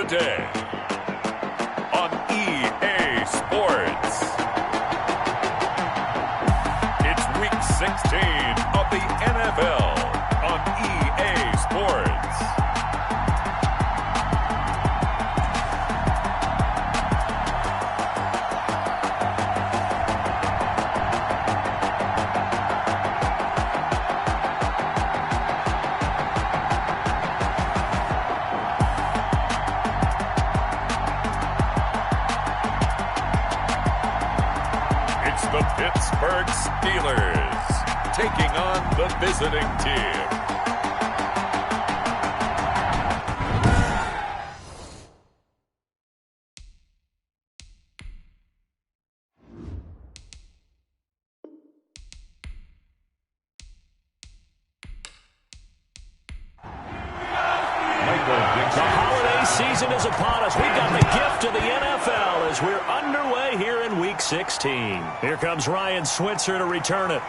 today on EA Sports. It's Week 16 of the NFL on EA Sports. The Pittsburgh Steelers taking on the visiting team. The holiday season is upon us. We've got the gift of the NFL as we're underway here in Week 16. Here comes Ryan Switzer to return it.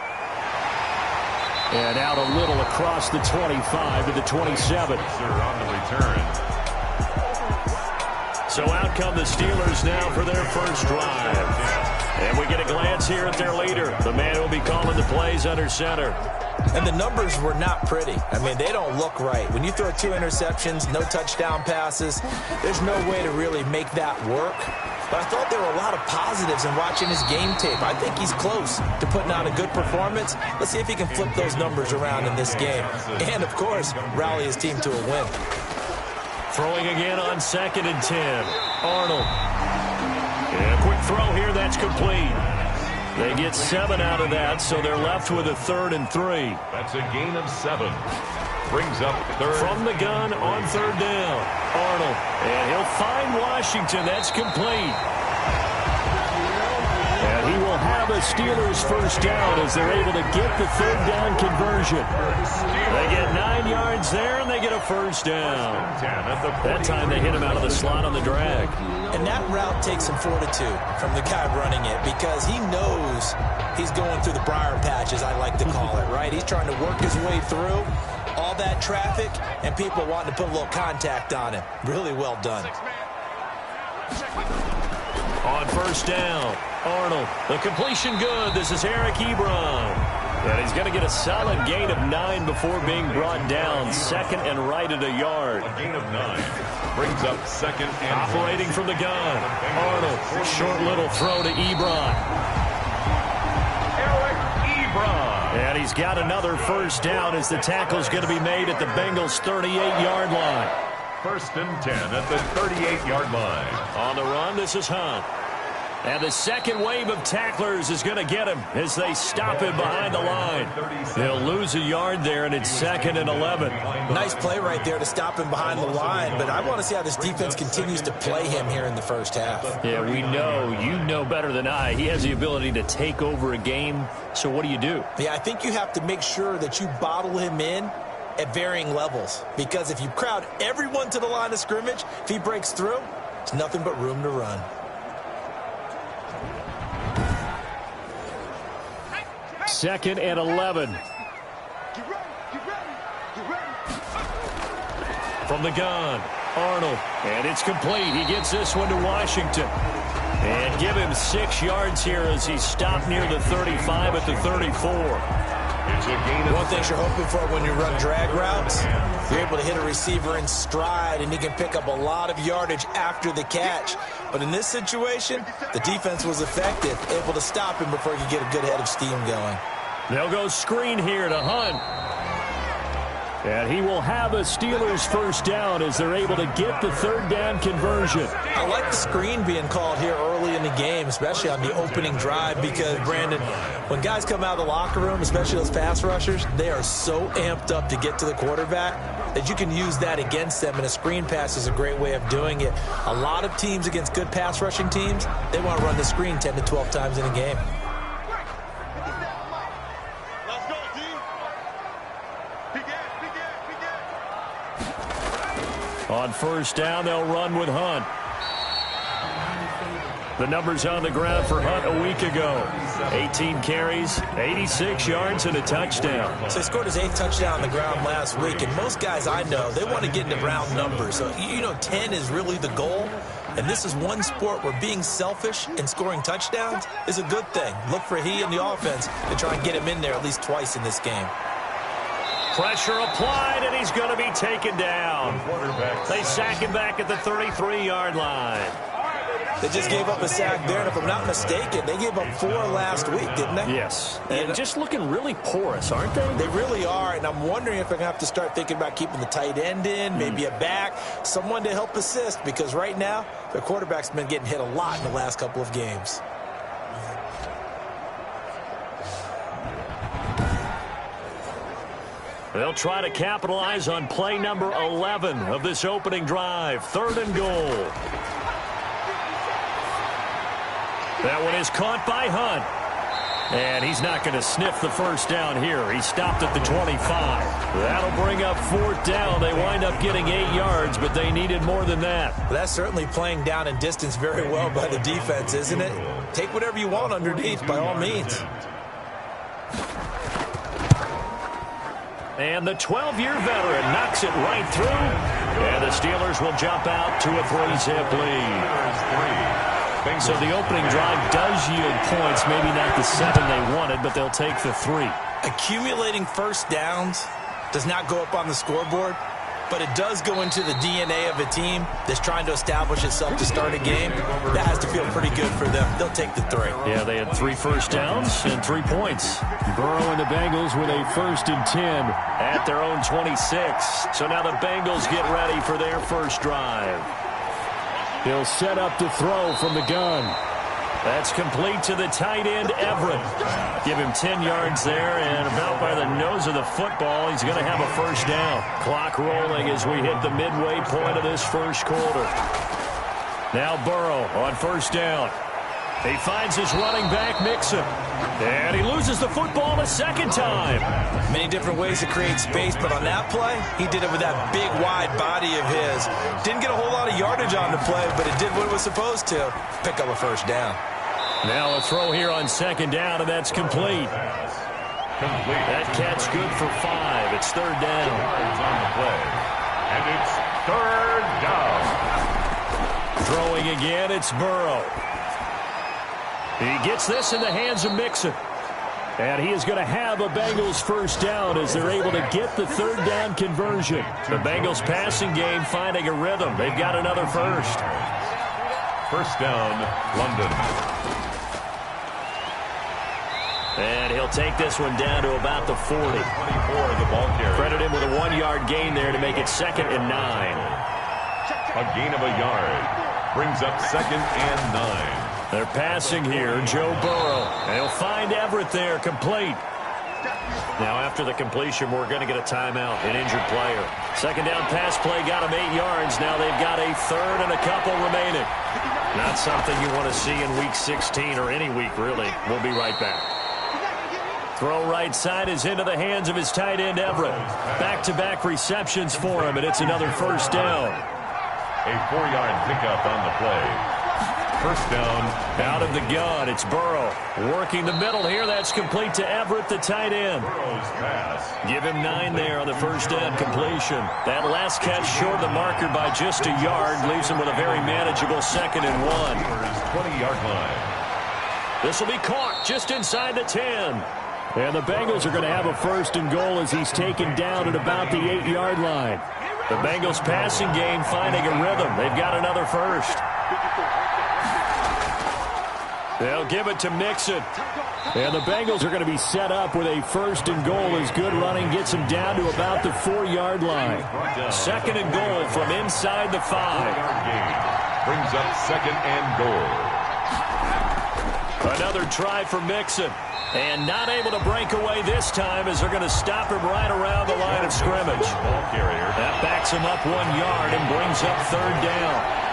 And out a little across the 25 to the 27. On the return. So out come the Steelers now for their first drive. And we get a glance here at their leader, the man who will be calling the plays under center. And the numbers were not pretty. I mean, they don't look right. When you throw 2 interceptions, no touchdown passes, there's no way to really make that work. But I thought there were a lot of positives in watching his game tape. I think he's close to putting out a good performance. Let's see if he can flip those numbers around in this game. And, of course, rally his team to a win. Throwing again on 2nd and 10. Arnold. And a quick throw here, that's complete. They get 7 out of that, so they're left with a 3rd and 3. That's a gain of 7. Brings up 3rd. From the gun on 3rd down. Arnold. And he'll find Washington. That's complete. And he will have a Steelers first down as they're able to get the 3rd down conversion. They get 9 yards there, and they get a first down. That time they hit him out of the slot on the drag. And that route takes some fortitude from the guy running it because he knows he's going through the briar patch, as I like to call it, right? He's trying to work his way through all that traffic and people wanting to put a little contact on him. Really well done. On first down, Arnold. The completion good. This is Eric Ebron. And he's going to get a solid gain of 9 before being brought down. 2nd and right at a yard. A gain of 9. Brings up 2nd and operating from the gun. Arnold. Short little throw to Ebron. Eric Ebron. And he's got another first down as the tackle's going to be made at the Bengals' 38-yard line. 1st and 10 at the 38-yard line. On the run, this is Hunt. And the second wave of tacklers is going to get him as they stop him behind the line. They'll lose a yard there, and it's 2nd and 11. Nice play right there to stop him behind the line, but I want to see how this defense continues to play him here in the first half. Yeah, we know. You know better than I. He has the ability to take over a game, so what do you do? Yeah, I think you have to make sure that you bottle him in at varying levels, because if you crowd everyone to the line of scrimmage, if he breaks through, it's nothing but room to run. Second and 11. From the gun, Arnold. And it's complete. He gets this one to Washington. And give him 6 yards here as he's stopped near the 35 at the 34. One thing you're hoping for when you run drag routes, you're able to hit a receiver in stride, and he can pick up a lot of yardage after the catch. But in this situation, the defense was effective, able to stop him before he could get a good head of steam going. They'll go screen here to Hunt. And he will have a Steelers first down as they're able to get the 3rd down conversion. I like the screen being called here early in the game, especially on the opening drive, because, Brandon, when guys come out of the locker room, especially those pass rushers, they are so amped up to get to the quarterback that you can use that against them, and a screen pass is a great way of doing it. A lot of teams against good pass rushing teams, they want to run the screen 10 to 12 times in a game. On first down, they'll run with Hunt. The numbers on the ground for Hunt a week ago. 18 carries, 86 yards, and a touchdown. So he scored his 8th touchdown on the ground last week, and most guys I know, they want to get into round numbers. So, 10 is really the goal, and this is one sport where being selfish and scoring touchdowns is a good thing. Look for he and the offense to try and get him in there at least twice in this game. Pressure applied, and he's going to be taken down. They sack him back at the 33-yard line. They just gave up a sack there, and if I'm not mistaken, they gave up 4 last week, didn't they? Yes. And just looking really porous, aren't they? They really are, and I'm wondering if they're going to have to start thinking about keeping the tight end in, maybe a back, someone to help assist, because right now, their quarterback's been getting hit a lot in the last couple of games. They'll try to capitalize on play number 11 of this opening drive. 3rd and goal. That one is caught by Hunt. And he's not going to sniff the first down here. He stopped at the 25. That'll bring up 4th down. They wind up getting 8 yards, but they needed more than that. Well, that's certainly playing down in distance very well by the defense, isn't it? Take whatever you want underneath, by all means. And the 12-year veteran knocks it right through. And the Steelers will jump out to a 3-zip lead. So the opening drive does yield points, maybe not the 7 they wanted, but they'll take the 3. Accumulating first downs does not go up on the scoreboard, but it does go into the DNA of a team that's trying to establish itself to start a game. That has to feel pretty good for them. They'll take the 3. Yeah, they had 3 first downs and 3 points. Burrow and the Bengals with a 1st and 10 at their own 26. So now the Bengals get ready for their first drive. He'll set up to throw from the gun. That's complete to the tight end, Everett. Give him 10 yards there, and about by the nose of the football, he's going to have a first down. Clock rolling as we hit the midway point of this first quarter. Now Burrow on first down. He finds his running back, Mixon. And he loses the football a second time. Many different ways to create space, but on that play, he did it with that big, wide body of his. Didn't get a whole lot of yardage on the play, but it did what it was supposed to. Pick up a first down. Now a throw here on 2nd down, and that's complete. That catch good for 5. It's 3rd down. On the play. And it's 3rd down. Throwing again, it's Burrow. He gets this in the hands of Mixon. And he is going to have a Bengals first down as they're able to get the 3rd down conversion. The Bengals passing game finding a rhythm. They've got another first. First down, London. And he'll take this one down to about the 40. 24, the ball carrier. Credit him with a 1-yard gain there to make it 2nd and 9. A gain of a yard. Brings up 2nd and 9. They're passing here, Joe Burrow. And he'll find Everett there, complete. Now after the completion, we're going to get a timeout, an injured player. 2nd down pass play got him 8 yards. Now they've got a 3rd and a couple remaining. Not something you want to see in Week 16 or any week, really. We'll be right back. Throw right side is into the hands of his tight end, Everett. Back-to-back receptions for him, and it's another first down. A 4-yard pickup on the play. First down. Out of the gun, it's Burrow. Working the middle here, that's complete to Everett, the tight end. Burrow's pass. Give him 9 there on the first down completion. That last catch short of the marker by just a yard, leaves him with a very manageable 2nd and 1. 20-yard line. This will be caught just inside the 10. And the Bengals are going to have a 1st and goal as he's taken down at about the 8-yard line. The Bengals passing game finding a rhythm. They've got another first. They'll give it to Mixon. And the Bengals are going to be set up with a 1st and goal as good running gets them down to about the 4-yard line. 2nd and goal from inside the 5. Brings up 2nd and goal. Another try for Mixon. And not able to break away this time as they're going to stop him right around the line of scrimmage. Ball carrier. That backs him up 1 yard and brings up 3rd down.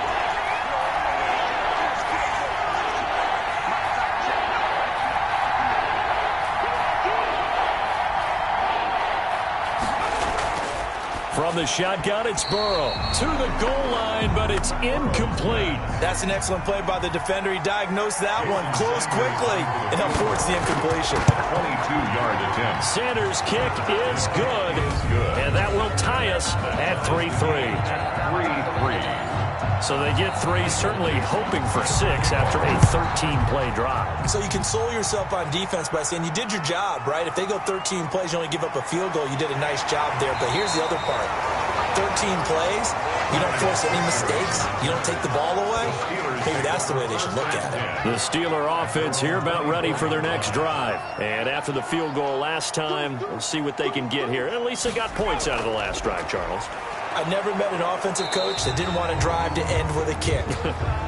From the shotgun, it's Burrow. To the goal line, but it's incomplete. That's an excellent play by the defender. He diagnosed that one, closed quickly, and affords the incompletion. 22-yard attempt. Sanders' kick is good. And that will tie us at 3-3. 3-3. So they get 3, certainly hoping for 6 after a 13-play drive. So you console yourself on defense by saying you did your job, right? If they go 13 plays, you only give up a field goal, you did a nice job there. But here's the other part. 13 plays, you don't force any mistakes, you don't take the ball away. Maybe that's the way they should look at it. The Steeler offense here about ready for their next drive. And after the field goal last time, we'll see what they can get here. At least they got points out of the last drive, Charles. I never met an offensive coach that didn't want to drive to end with a kick.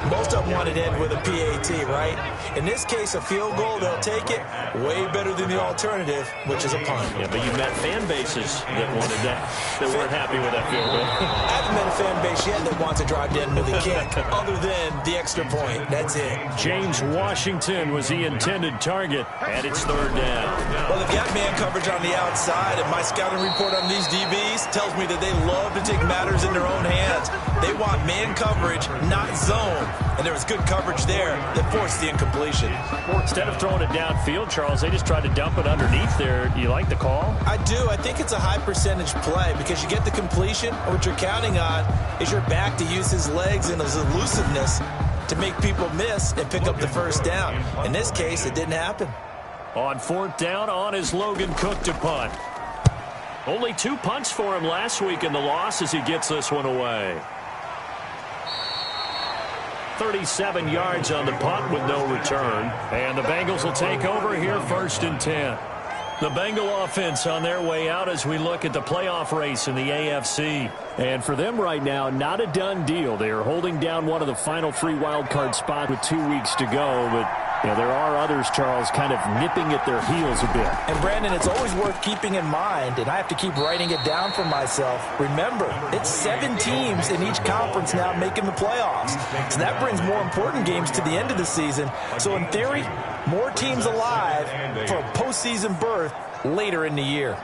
Most of them wanted to end with a PAT, right? In this case, a field goal, they'll take it. Way better than the alternative, which is a punt. Yeah, but you met fan bases that wanted that weren't happy with that field goal. I haven't met a fan base yet that wants to drive to end with a kick, other than the extra point. That's it. James Washington was the intended target, and it's 3rd down. Well, they've got man coverage on the outside, and my scouting report on these DBs tells me that they love to take matters in their own hands. They want man coverage, not zone. And there was good coverage there that forced the incompletion. Instead of throwing it downfield, Charles, they just tried to dump it underneath there. Do you like the call? I do. I think it's a high percentage play because you get the completion. What you're counting on is your back to use his legs and his elusiveness to make people miss and pick up the first down. In this case, it didn't happen. On 4th down, on is Logan Cook to punt. Only 2 punts for him last week in the loss as he gets this one away. 37 yards on the punt with no return. And the Bengals will take over here 1st and 10. The Bengal offense on their way out as we look at the playoff race in the AFC. And for them right now, not a done deal. They are holding down one of the final 3 wildcard spots with 2 weeks to go. But you know, there are others, Charles, kind of nipping at their heels a bit. And, Brandon, it's always worth keeping in mind, and I have to keep writing it down for myself. Remember, it's 7 teams in each conference now making the playoffs. So that brings more important games to the end of the season. So, in theory, more teams alive for a postseason berth later in the year.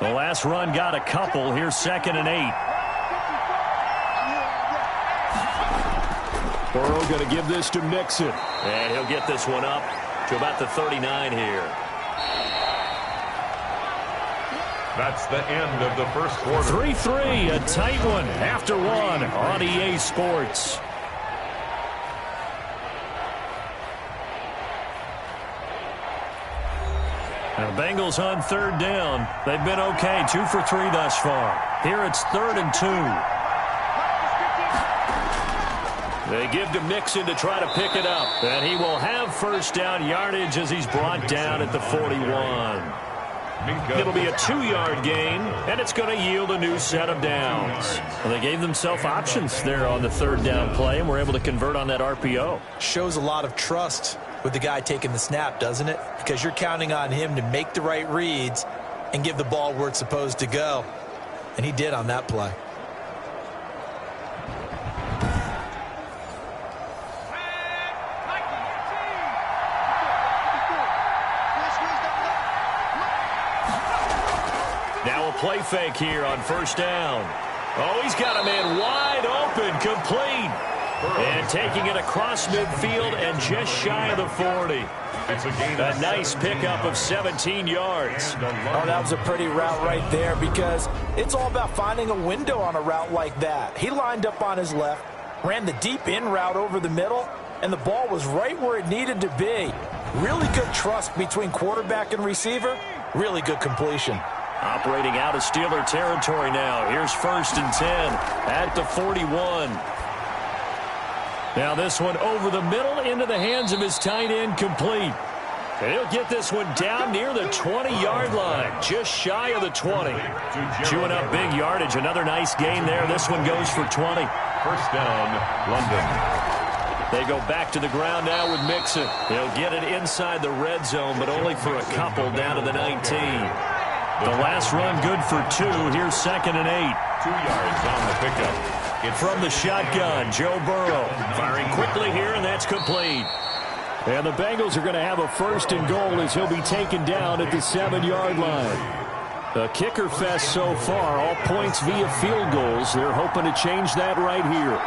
The last run got a couple. Here's 2nd and 8. Burrow going to give this to Mixon. And he'll get this one up to about the 39 here. That's the end of the first quarter. 3-3, a tight one after 1 on EA Sports. Now, the Bengals on 3rd down. They've been okay, 2 for 3 thus far. Here it's 3rd and 2. They give to Mixon to try to pick it up. And he will have 1st down yardage as he's brought down at the 41. It'll be a 2-yard gain, and it's going to yield a new set of downs. Well, they gave themselves options there on the 3rd down play, and were able to convert on that RPO. Shows a lot of trust with the guy taking the snap, doesn't it? Because you're counting on him to make the right reads and give the ball where it's supposed to go. And he did on that play. Now a play fake here on 1st down. Oh, he's got a man wide open, complete. And taking it across midfield and just shy of the 40. A nice pickup of 17 yards. Oh, that was a pretty route right there because it's all about finding a window on a route like that. He lined up on his left, ran the deep in route over the middle, and the ball was right where it needed to be. Really good trust between quarterback and receiver. Really good completion. Operating out of Steeler territory now. Here's 1st and 10 at the 41. Now this one over the middle into the hands of his tight end, complete. And he'll get this one down near the 20-yard line, just shy of the 20. Chewing up big yardage. Another nice gain there. This one goes for 20. 1st down, London. They go back to the ground now with Mixon. They'll get it inside the red zone, but only for a couple down to the 19. The last run good for 2. Here's 2nd and 8. 2 yards on the pickup. From the shotgun, Joe Burrow firing quickly here, and that's complete. And the Bengals are going to have a 1st and goal as he'll be taken down at the 7-yard line. A kicker fest so far, all points via field goals. They're hoping to change that right here.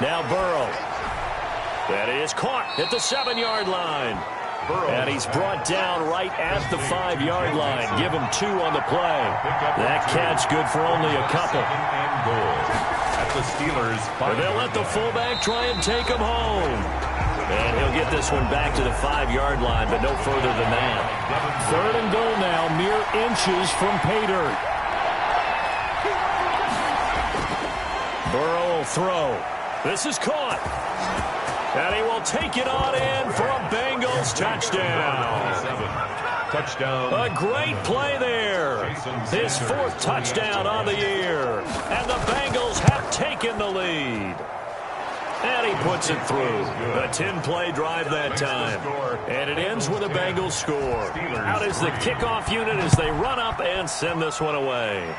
Now Burrow. That is caught at the 7-yard line. And he's brought down right at the 5-yard line. Give him 2 on the play. That catch good for only a couple. At the Steelers, and they'll let the fullback try and take him home. And he'll get this one back to the 5-yard line, but no further than that. 3rd and goal now, mere inches from pay dirt. Burrow will throw. This is caught. And he will take it on in for a Bengals touchdown. Touchdown. A great play there. His 4th touchdown on the year. And the Bengals have taken the lead. And he puts it through. A 10-play drive that time. And it ends with a Bengals score. Out is the kickoff unit as they run up and send this one away.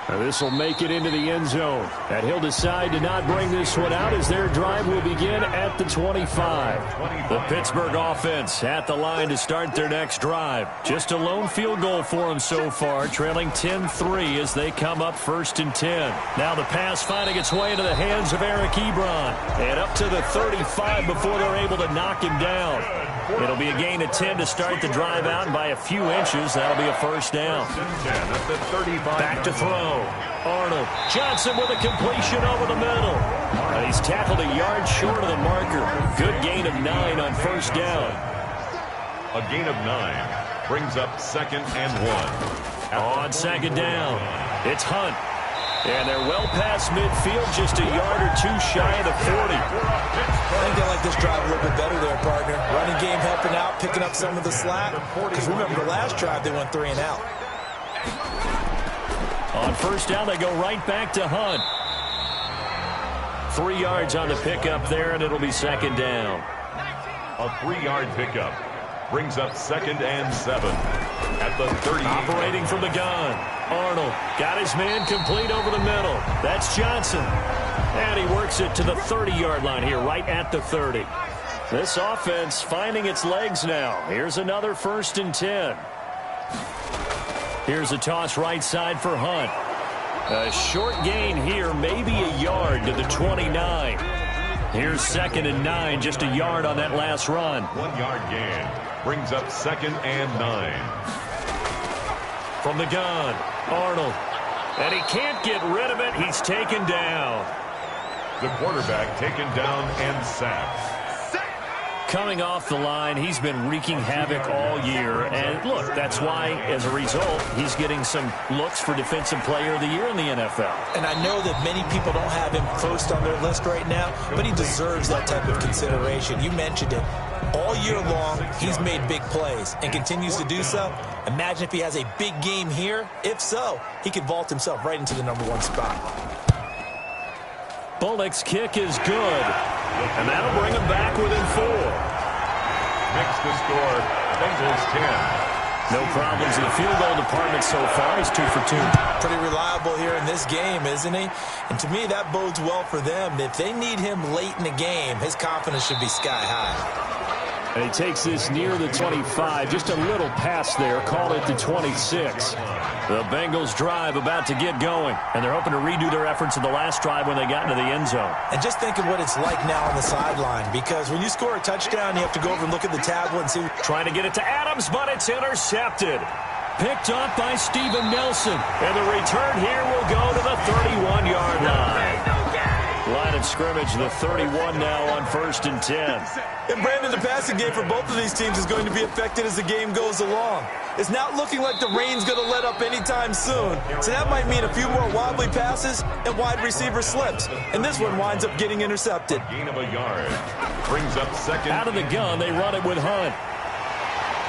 Now this will make it into the end zone. And he'll decide to not bring this one out as their drive will begin at the 25. The Pittsburgh offense at the line to start their next drive. Just a lone field goal for them so far, trailing 10-3 as they come up 1st and 10. Now the pass finding its way into the hands of Eric Ebron. And up to the 35 before they're able to knock him down. It'll be a gain of 10 to start the drive out, and by a few inches, that'll be a 1st down. Back to throw. Arnold. Johnson with a completion over the middle. He's tackled a yard short of the marker. Good gain of 9 on 1st down. A gain of 9 brings up 2nd and 1. On 2nd down, it's Hunt. And they're well past midfield, just a yard or 2 shy of the 40. I think they like this drive a little bit better there, partner. Running game helping out, picking up some of the slack. Because remember, the last drive they went 3 and out. On 1st down, they go right back to Hunt. 3 yards on the pickup there, and it'll be 2nd down. A 3-yard pickup brings up 2nd and 7. At the 30. Operating from the gun. Arnold got his man complete over the middle. That's Johnson. And he works it to the 30-yard line here, right at the 30. This offense finding its legs now. Here's another 1st and 10. Here's a toss right side for Hunt. A short gain here, maybe a yard to the 29. Here's 2nd and 9, just a yard on that last run. 1-yard gain brings up 2nd and 9. From the gun, Arnold. And he can't get rid of it. He's taken down. The quarterback taken down and sacked. Coming off the line, he's been wreaking havoc all year. And look, that's why, as a result, he's getting some looks for Defensive Player of the Year in the NFL. And I know that many people don't have him first on their list right now, but he deserves that type of consideration. You mentioned it. All year long, he's made big plays and continues to do so. Imagine if he has a big game here. If so, he could vault himself right into the #1 spot. Bullock's kick is good. And that'll bring him back within 4. Makes the score, Bengals 10. No problems in the field goal department so far. He's 2 for 2. Pretty reliable here in this game, isn't he? And to me, that bodes well for them. If they need him late in the game, his confidence should be sky high. And he takes this near the 25. Just a little pass there. Call it the 26. The Bengals drive about to get going. And they're hoping to redo their efforts in the last drive when they got into the end zone. And just think of what it's like now on the sideline. Because when you score a touchdown, you have to go over and look at the tablet and see. Trying to get it to Adams, but it's intercepted. Picked up by Steven Nelson. And the return here will go to the 31-yard line. Line of scrimmage, the 31 now on 1st and 10. And Brandon, the passing game for both of these teams is going to be affected as the game goes along. It's not looking like the rain's going to let up anytime soon. So that might mean a few more wobbly passes and wide receiver slips. And this one winds up getting intercepted. Gain of a yard. Brings up 2nd. Out of the gun, they run it with Hunt.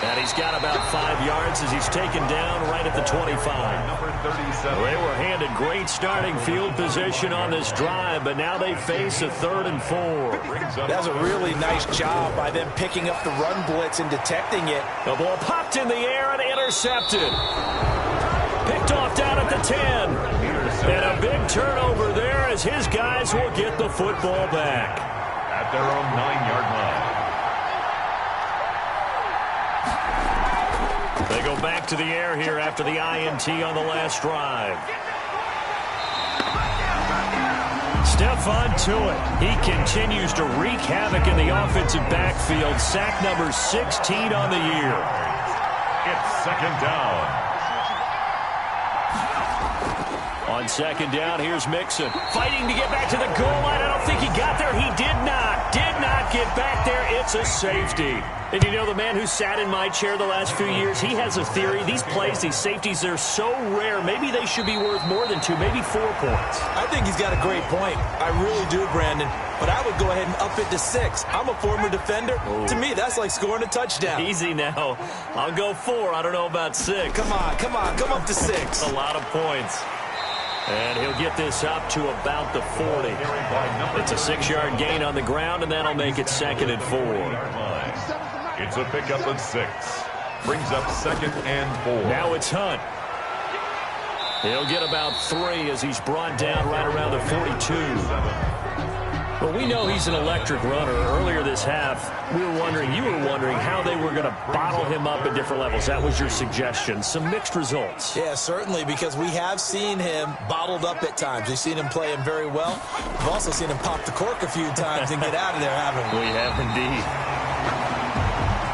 And he's got about 5 yards as he's taken down right at the 25. Number 37. They were handed great starting field position on this drive, but now they face a 3rd and 4. That was a really nice job by them picking up the run blitz and detecting it. The ball popped in the air and intercepted. Picked off down at the 10. And a big turnover there as his guys will get the football back. at their own 9-yard line. They go back to the air here after the INT on the last drive. Stephon Tuitt. He continues to wreak havoc in the offensive backfield. Sack number 16 on the year. It's second down. On second down, here's Mixon. Fighting to get back to the goal line. I don't think he got there. He did not get back there. It's a safety. And you know, the man who sat in my chair the last few years, he has a theory. These plays, these safeties, they're so rare. Maybe they should be worth more than 2, maybe 4 points. I think he's got a great point. I really do, Brandon. But I would go ahead and up it to 6. I'm a former defender. Ooh. To me, that's like scoring a touchdown. Easy now. I'll go 4. I don't know about 6. Come on. Come up to 6. A lot of points. And he'll get this up to about the 40. It's a 6-yard gain on the ground, and that'll make it second and 4. It's a pickup of 6. Brings up second and 4. Now it's Hunt. He'll get about 3 as he's brought down right around the 42. Well, we know he's an electric runner. Earlier this half, you were wondering how they were going to bottle him up at different levels. That was your suggestion. Some mixed results. Yeah, certainly, because we have seen him bottled up at times. We've seen him play him very well. We've also seen him pop the cork a few times and get out of there, haven't we? We have indeed.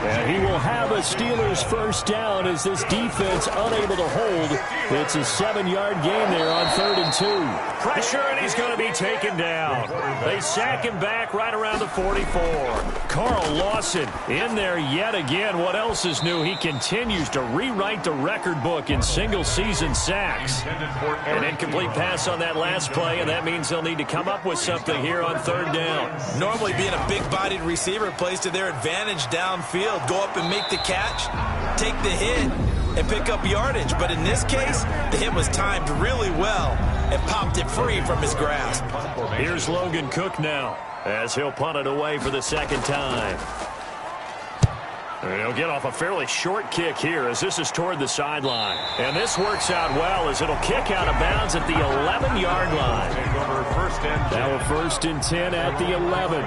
And he will have a Steelers first down as this defense unable to hold. It's a 7-yard gain there on 3rd and 2. Pressure, and he's going to be taken down. They sack him back right around the 44. Carl Lawson in there yet again. What else is new? He continues to rewrite the record book in single-season sacks. An incomplete pass on that last play, and that means they'll need to come up with something here on 3rd down. Normally, being a big-bodied receiver plays to their advantage downfield. Go up and make the catch, take the hit, and pick up yardage. But in this case, the hit was timed really well and popped it free from his grasp. Here's Logan Cook now as he'll punt it away for the second time. And he'll get off a fairly short kick here as this is toward the sideline. And this works out well as it'll kick out of bounds at the 11-yard line. Now a 1st and 10 at the 11.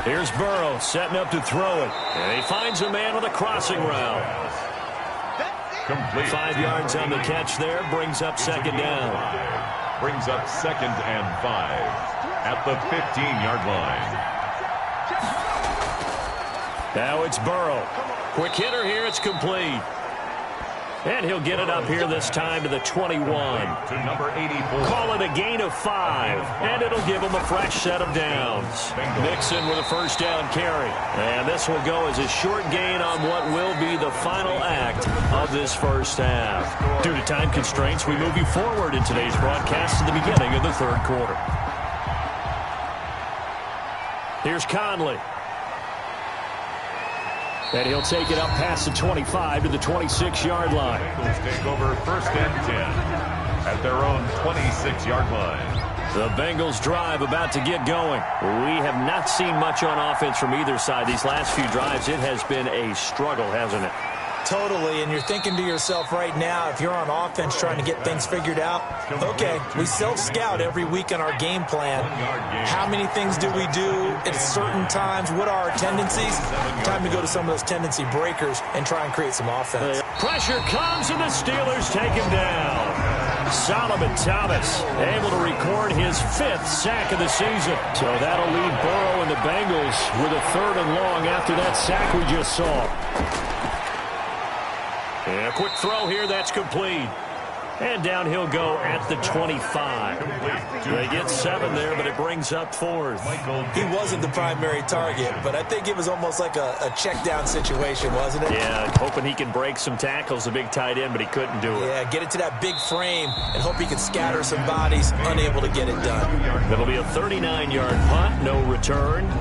Here's Burrow setting up to throw it. And he finds a man with a crossing route. Complete. 5 yards on the catch there. Brings up second down. Brings up second and 5 at the 15-yard line. Now it's Burrow. Quick hitter here. It's complete. And he'll get it up here this time to the 21. To number 84. Call it a gain of 5. And it'll give him a fresh set of downs. Mixon with a first down carry. And this will go as a short gain on what will be the final act of this first half. Due to time constraints, we move you forward in today's broadcast to the beginning of the 3rd quarter. Here's Conley. And he'll take it up past the 25 to the 26-yard line. Eagles take over 1st and 10 at their own 26-yard line. The Bengals drive about to get going. We have not seen much on offense from either side. These last few drives, it has been a struggle, hasn't it? Totally, and you're thinking to yourself right now, if you're on offense trying to get things figured out, okay, we self-scout every week on our game plan. How many things do we do at certain times? What are our tendencies? Time to go to some of those tendency breakers and try and create some offense. Pressure comes, and the Steelers take him down. Solomon Thomas able to record his 5th sack of the season. So that'll leave Burrow and the Bengals with a 3rd and long after that sack we just saw. And a quick throw here, that's complete. And down he'll go at the 25. They get 7 there, but it brings up 4th. He wasn't the primary target, but I think it was almost like a check down situation, wasn't it? Yeah, hoping he can break some tackles, a big tight end, but he couldn't do it. Yeah, get it to that big frame and hope he can scatter some bodies, unable to get it done. It'll be a 39-yard punt, no return.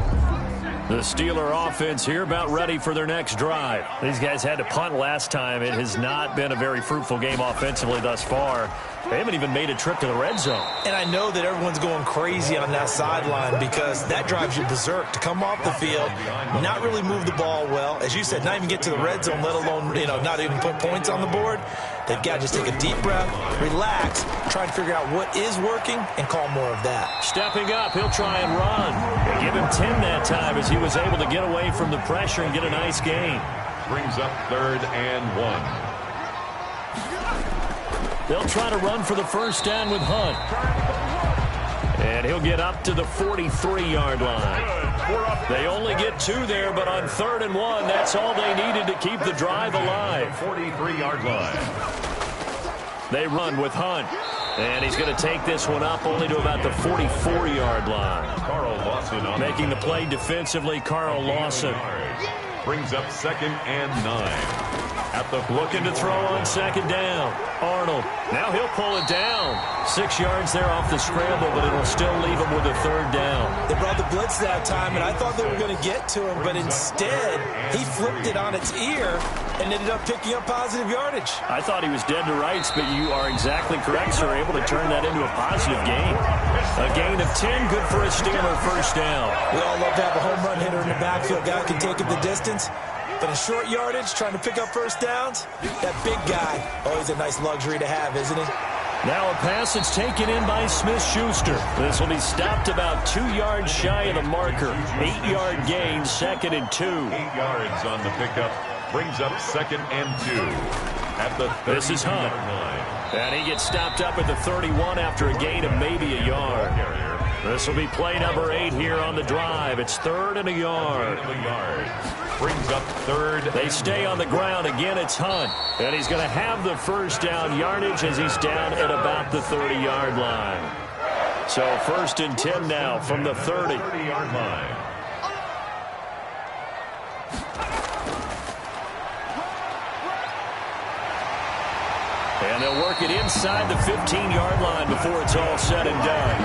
The Steeler offense here about ready for their next drive. These guys had to punt last time. It has not been a very fruitful game offensively thus far. They haven't even made a trip to the red zone. And I know that everyone's going crazy on that sideline because that drives you berserk to come off the field, not really move the ball well. As you said, not even get to the red zone, let alone, not even put points on the board. They've got to just take a deep breath, relax, try and figure out what is working, and call more of that. Stepping up, he'll try and run. They give him 10 that time as he was able to get away from the pressure and get a nice gain. Brings up 3rd and 1. They'll try to run for the first down with Hunt. And he'll get up to the 43-yard line. They only get 2 there, but on 3rd and 1, that's all they needed to keep the drive alive. 43-yard line. They run with Hunt. And he's going to take this one up only to about the 44-yard line. Carl Lawson on making the play defensively, Carl Lawson. Brings up 2nd and 9. Looking to throw on 2nd down. Arnold. Now he'll pull it down. 6 yards there off the scramble, but it'll still leave him with a 3rd down. They brought the blitz that time, and I thought they were going to get to him, but instead he flipped it on its ear and ended up picking up positive yardage. I thought he was dead to rights, but you are exactly correct, sir. Able to turn that into a positive gain. A gain of 10, good for a Steeler first down. We all love to have a home run hitter in the backfield. Guy can take it the distance. But in short yardage, trying to pick up first downs, that big guy, always a nice luxury to have, isn't he? Now a pass that's taken in by Smith-Schuster. This will be stopped about 2 yards shy of the marker. 8-yard gain, 2nd and 2. 8 yards on the pickup. Brings up 2nd and 2. At the this is Hunt. And he gets stopped up at the 31 after a gain of maybe a yard. This will be play number 8 here on the drive. It's 3rd and a yard. Brings up 3rd. They stay on the ground. Again, it's Hunt. And he's going to have the first down yardage as he's down at about the 30-yard line. So 1st and 10 now from the 30. 30-yard line. And they'll work it inside the 15-yard line before it's all said and done.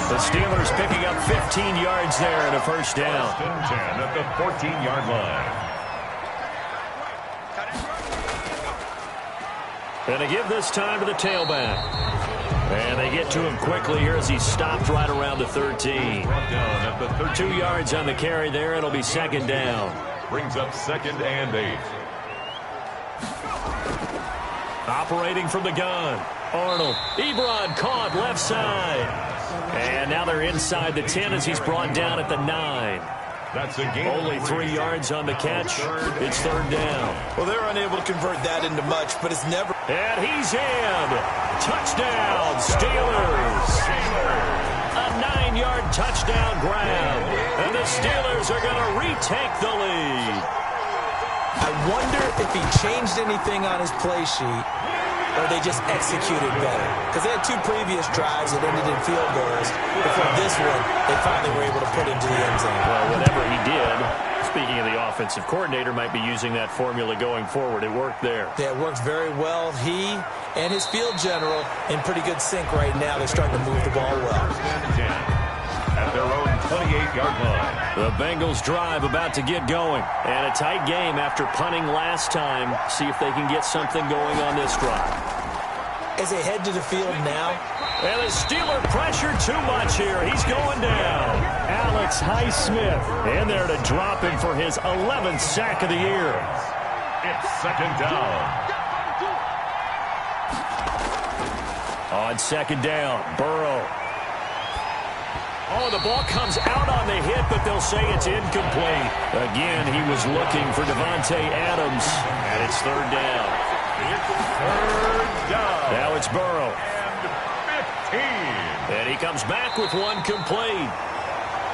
The Steelers picking up 15 yards there and a first down. 10 at the 14-yard line. And they give this time to the tailback. And they get to him quickly here as he's stopped right around the 13. 2 yards on the carry there. It'll be 2nd down. Brings up 2nd and 8. Operating from the gun. Arnold. Ebron caught left side. And now they're inside the 10 as he's brought down at the 9. That's a gain. Only 3 yards on the catch. It's 3rd down. Well, they're unable to convert that into much, but it's never. And he's in. Touchdown, Steelers. A 9-yard touchdown grab. And the Steelers are going to retake the lead. I wonder if he changed anything on his play sheet or they just executed better. Because they had 2 previous drives that ended in field goals. Before this one, they finally were able to put into the end zone. Well, whatever he did, speaking of the offensive coordinator, might be using that formula going forward. It worked there. Yeah, it worked very well. He and his field general in pretty good sync right now. They're starting to move the ball well. At their own 28-yard line. The Bengals drive about to get going. And a tight game after punting last time. See if they can get something going on this drive. As they head to the field now. And the Steeler pressure too much here. He's going down. Alex Highsmith in there to drop him for his 11th sack of the year. It's 2nd down. On 2nd down, Burrow. Oh, the ball comes out on the hit, but they'll say it's incomplete. Again, he was looking for Devontae Adams, and it's 3rd down. It's 3rd down. Now it's Burrow. And 15. And he comes back with one complete.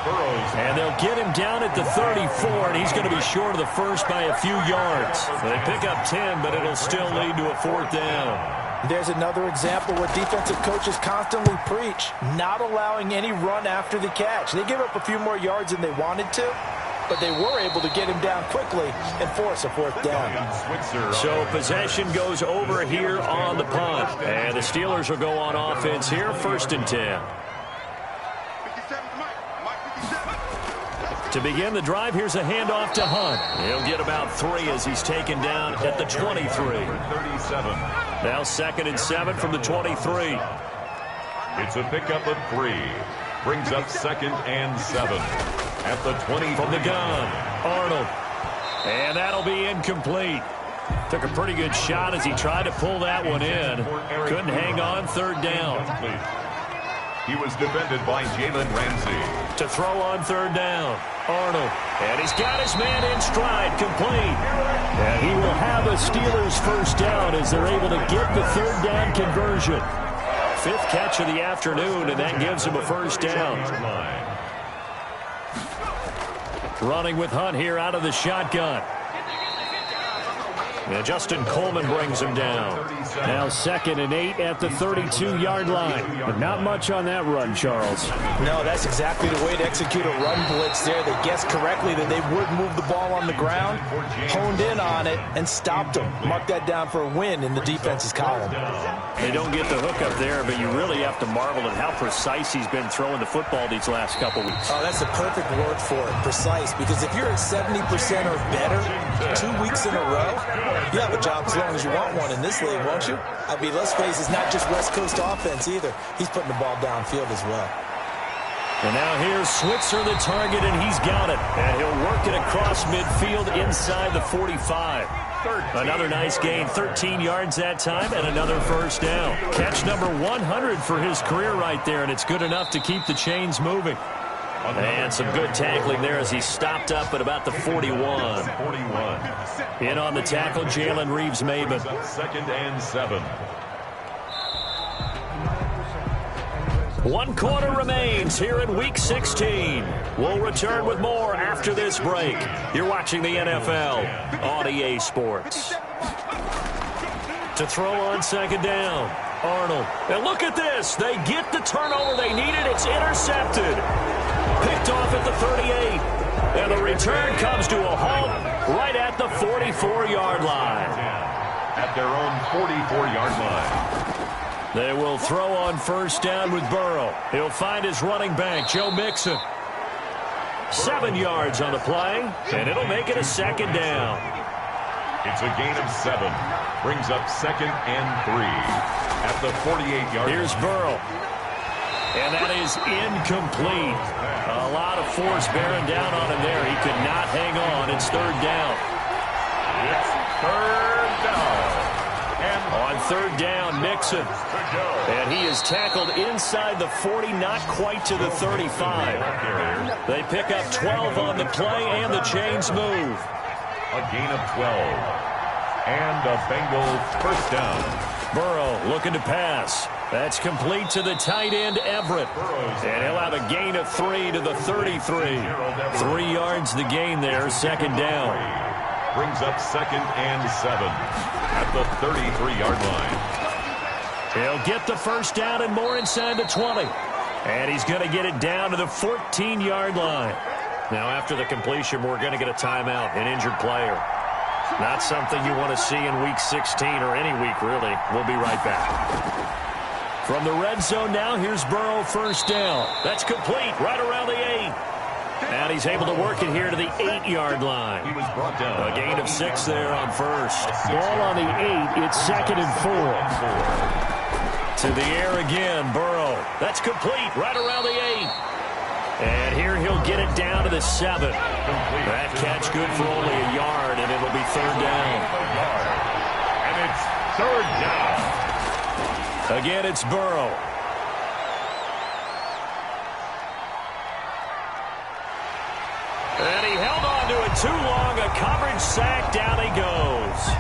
Burrows. And they'll get him down at the 34, and he's going to be short of the first by a few yards. They pick up 10, but it'll still lead to a 4th down. There's another example where defensive coaches constantly preach, not allowing any run after the catch. They give up a few more yards than they wanted to, but they were able to get him down quickly and force a 4th down. So possession goes over here on the punt. And the Steelers will go on offense here, 1st and 10. To begin the drive, here's a handoff to Hunt. He'll get about 3 as he's taken down at the 23. 37. Now 2nd and 7 from the 23. It's a pickup of 3. Brings up 2nd and 7 at the 20. From the gun, Arnold. And that'll be incomplete. Took a pretty good shot as he tried to pull that one in. Couldn't hang on 3rd down. He was defended by Jalen Ramsey. To throw on 3rd down, Arnold. And he's got his man in stride, complete. And he will have a Steelers first down as they're able to get the 3rd down conversion. 5th catch of the afternoon, and that gives him a first down. Running with Hunt here out of the shotgun. And Justin Coleman brings him down. Now 2nd and 8 at the 32-yard line. But not much on that run, Charles. No, that's exactly the way to execute a run blitz there. They guessed correctly that they would move the ball on the ground, honed in on it, and stopped them. Mark that down for a win in the defense's column. They don't get the hook up there, but you really have to marvel at how precise he's been throwing the football these last couple weeks. Oh, that's the perfect word for it, precise. Because if you're at 70% or better 2 weeks in a row, you have a job as long as you want one in this league, won't you? I mean, let's face it, it's not just West Coast offense either. He's putting the ball downfield as well. And now here's Switzer, the target, and he's got it. And he'll work it across midfield inside the 45. Another nice gain, 13 yards that time, and another first down. Catch number 100 for his career right there, and it's good enough to keep the chains moving. And some good tackling there as he stopped up at about the 41. In on the tackle, Jalen Reeves-Maybin. 2nd and 7. 1 quarter remains here in Week 16. We'll return with more after this break. You're watching the NFL on EA Sports. To throw on 2nd down, Arnold. And look at this. They get the turnover they needed. It's intercepted. Picked off at the 38. And the return comes to a halt right at the 44-yard line. At their own 44-yard line. They will throw on first down with Burrow. He'll find his running back, Joe Mixon. 7 yards on the play, and it'll make it a 2nd down. It's a gain of 7. Brings up 2nd and 3 at the 48-yard line. Here's Burrow. And that is incomplete. A lot of force bearing down on him there. He could not hang on. It's 3rd down. It's 3rd down. On 3rd down, Mixon. And he is tackled inside the 40, not quite to the 35. They pick up 12 on the play, and the chains move. A gain of 12. And a Bengal first down. Burrow looking to pass. That's complete to the tight end, Everett. And he'll have a gain of 3 to the 33. 3 yards the gain there, 2nd down. Brings up 2nd and 7 at the 33-yard line. He'll get the first down and more inside the 20. And he's going to get it down to the 14-yard line. Now after the completion, we're going to get a timeout, an injured player. Not something you want to see in Week 16 or any week, really. We'll be right back. From the red zone now, here's Burrow first down. That's complete right around the 8. And he's able to work it here to the 8-yard line. He was brought down. A gain of 6 there on first. Ball on the 8. It's 2nd and 4. To the air again, Burrow. That's complete right around the 8. And here he'll get it down to the 7. That catch good for only a yard, and it'll be 3rd down. And it's 3rd down. Again, it's Burrow. And he held on to it too long. A coverage sack. Down he goes.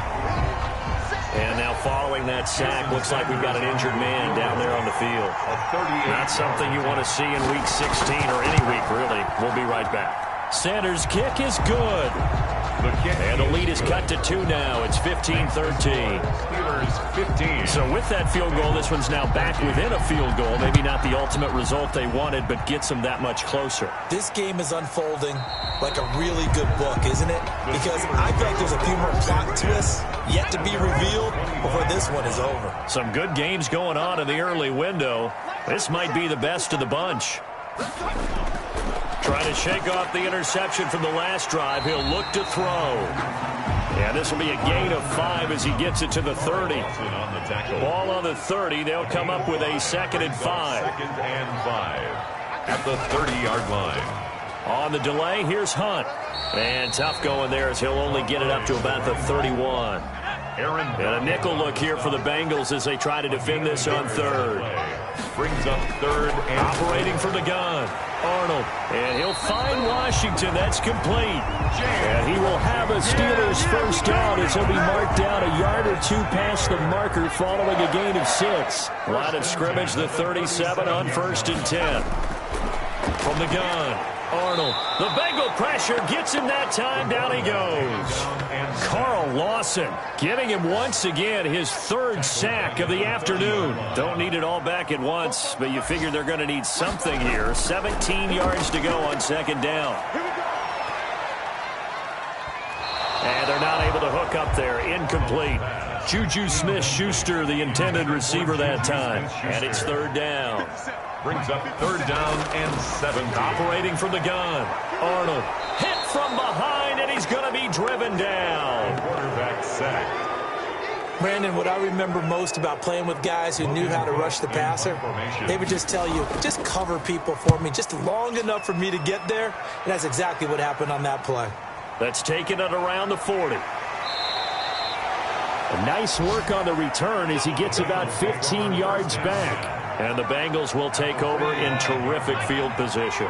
And now following that sack, looks like we've got an injured man down there on the field. Not something you want to see in Week 16 or any week, really. We'll be right back. Sanders' kick is good. And the lead is cut to 2 now. It's 15-13. Steelers 15. So with that field goal, this one's now back within a field goal. Maybe not the ultimate result they wanted, but gets them that much closer. This game is unfolding like a really good book, isn't it? Because I feel like there's a few more plot twists yet to be revealed before this one is over. Some good games going on in the early window. This might be the best of the bunch. Trying to shake off the interception from the last drive. He'll look to throw. And this will be a gain of 5 as he gets it to the 30. Ball on the 30. They'll come up with a 2nd and 5. 2nd and 5 at the 30-yard line. On the delay, here's Hunt. And tough going there as he'll only get it up to about the 31. And a nickel look here for the Bengals as they try to defend this on 3rd. Brings up 3rd and operating from the gun. Arnold. And he'll find Washington. That's complete. And he will have a Steelers first down as he'll be marked down a yard or 2 past the marker following a gain of 6. Line of scrimmage, the 37 on 1st and 10. From the gun. Arnold. The Bengal pressure gets him that time. Down he goes. Carl Lawson getting him once again his 3rd sack of the afternoon. Don't need it all back at once, but you figure they're going to need something here. 17 yards to go on 2nd down. And they're not able to hook up there. Incomplete. Juju Smith-Schuster, the intended receiver that time. And it's 3rd down. Brings up 3rd down and 7. Operating from the gun. Arnold hit from behind, and he's going to be driven down. Quarterback sack. Brandon, what I remember most about playing with guys who knew how to rush the passer, they would just tell you, just cover people for me, just long enough for me to get there. And that's exactly what happened on that play. That's taking it around the 40. A nice work on the return as he gets about 15 yards back. And the Bengals will take over in terrific field position.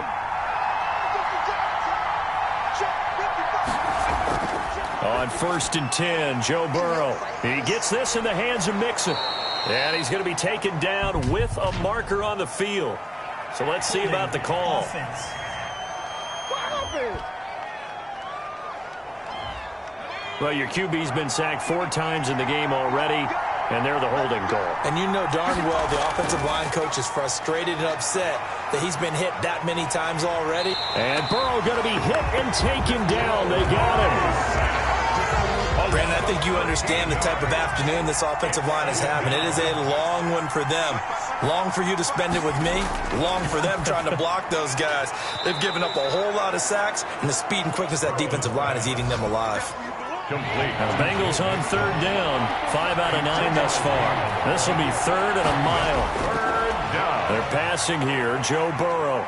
On 1st and 10, Joe Burrow. He gets this in the hands of Mixon. And he's going to be taken down with a marker on the field. So let's see about the call. Well, your QB's been sacked 4 times in the game already, and they're the holding call. And you know darn well the offensive line coach is frustrated and upset that he's been hit that many times already. And Burrow going to be hit and taken down. They got him. Brandon, I think you understand the type of afternoon this offensive line is having. It is a long one for them. Long for you to spend it with me. Long for them trying to block those guys. They've given up a whole lot of sacks, and the speed and quickness of that defensive line is eating them alive. Complete. The Bengals on 3rd down. 5 out of 9 thus far. This will be 3rd and a mile. 3rd down. They're passing here. Joe Burrow.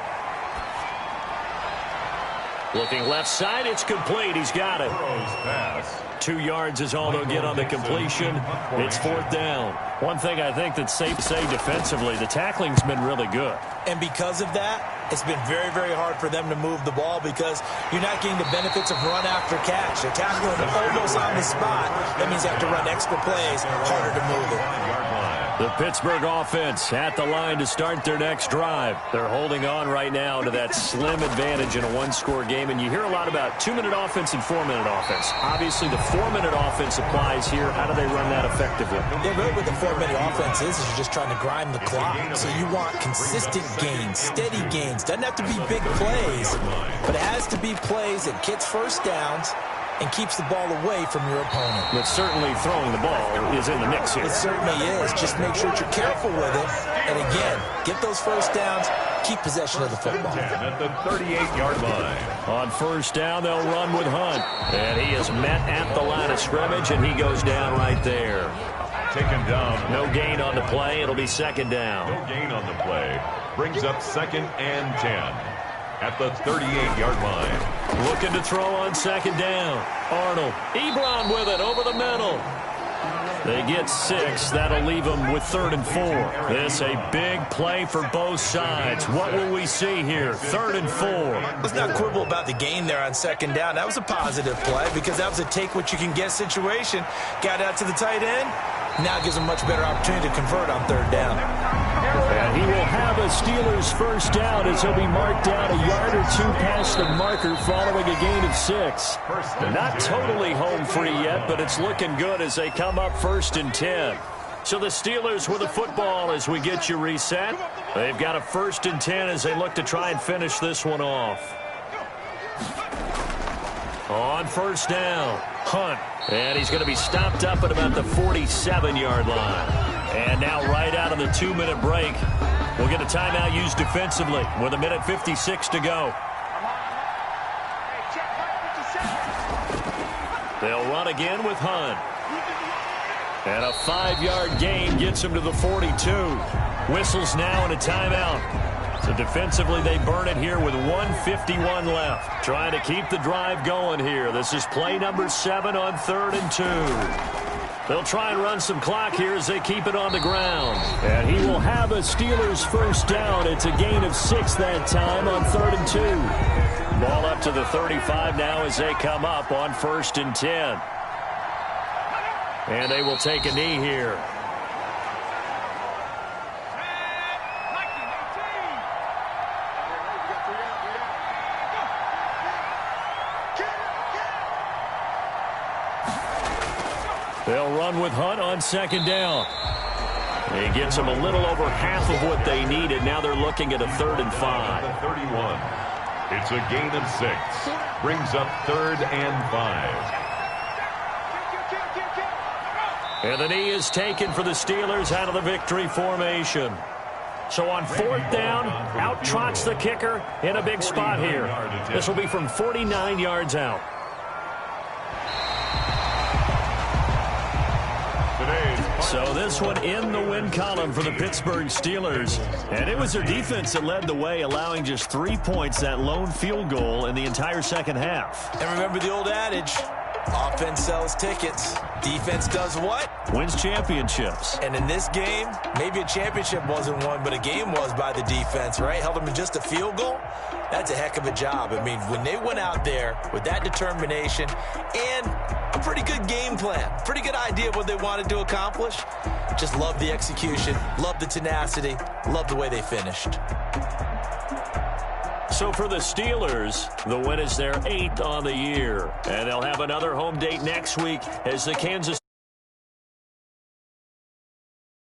Looking left side. It's complete. He's got it. Burrow's pass. 2 yards is all they'll get on the completion. It's 4th down. One thing I think that's safe to say defensively, the tackling's been really good. And because of that, it's been very, very hard for them to move the ball because you're not getting the benefits of run after catch. They're tackling almost on the spot. That means they have to run extra plays, harder to move it. The Pittsburgh offense at the line to start their next drive. They're holding on right now to that slim advantage in a 1-score game. And you hear a lot about 2-minute offense and 4-minute offense. Obviously, the 4-minute offense applies here. How do they run that effectively? Yeah, really what the 4-minute offense is you're just trying to grind the clock. So you want consistent gains, steady gains. Doesn't have to be big plays, but it has to be plays that gets first downs and keeps the ball away from your opponent. But certainly throwing the ball is in the mix here. It certainly is. Just make sure that you're careful with it. And again, get those first downs, keep possession of the football. At the 38-yard line. On 1st down, they'll run with Hunt. And he is met at the line of scrimmage, and he goes down right there. Taken down. No gain on the play. It'll be 2nd down. No gain on the play. Brings up 2nd and 10. At the 38-yard line. Looking to throw on 2nd down. Arnold. Ebron with it over the middle. They get 6. That'll leave them with 3rd and 4. This a big play for both sides. What will we see here? 3rd and 4. Let's not quibble about the gain there on 2nd down. That was a positive play because that was a take-what-you-can-get situation. Got out to the tight end. Now gives them much better opportunity to convert on 3rd down. And he will have a Steelers first down as he'll be marked down a yard or 2 past the marker following a gain of 6. Not totally home free yet, but it's looking good as they come up 1st and 10. So the Steelers with the football as we get you reset. They've got a 1st and 10 as they look to try and finish this one off. On 1st down, Hunt. And he's going to be stopped up at about the 47-yard line. And now right out of the 2-minute break, we'll get a timeout used defensively with 1:56 to go. They'll run again with Hunt. And a 5-yard gain gets him to the 42. Whistles now and a timeout. So defensively, they burn it here with 1:51 left. Trying to keep the drive going here. This is play number 7 on 3rd and 2. They'll try and run some clock here as they keep it on the ground. And he will have a Steelers first down. It's a gain of 6 that time on 3rd and 2. Ball up to the 35 now as they come up on 1st and 10. And they will take a knee here. They'll run with Hunt on 2nd down. He gets them a little over half of what they needed. Now they're looking at a 3rd and 5. 31. It's a gain of 6. Brings up 3rd and 5. And the knee is taken for the Steelers out of the victory formation. So on 4th down, out trots the kicker in a big spot here. This will be from 49 yards out. So this one in the win column for the Pittsburgh Steelers. And it was their defense that led the way, allowing just 3 points, that lone field goal in the entire second half. And remember the old adage, offense sells tickets. Defense does what? Wins championships. And in this game, maybe a championship wasn't won, but a game was by the defense, right? Held them to just a field goal. That's a heck of a job. I mean, when they went out there with that determination and a pretty good game plan, pretty good idea of what they wanted to accomplish, just love the execution, love the tenacity, love the way they finished. So for the Steelers, the win is their 8th on the year. And they'll have another home date next week as the Kansas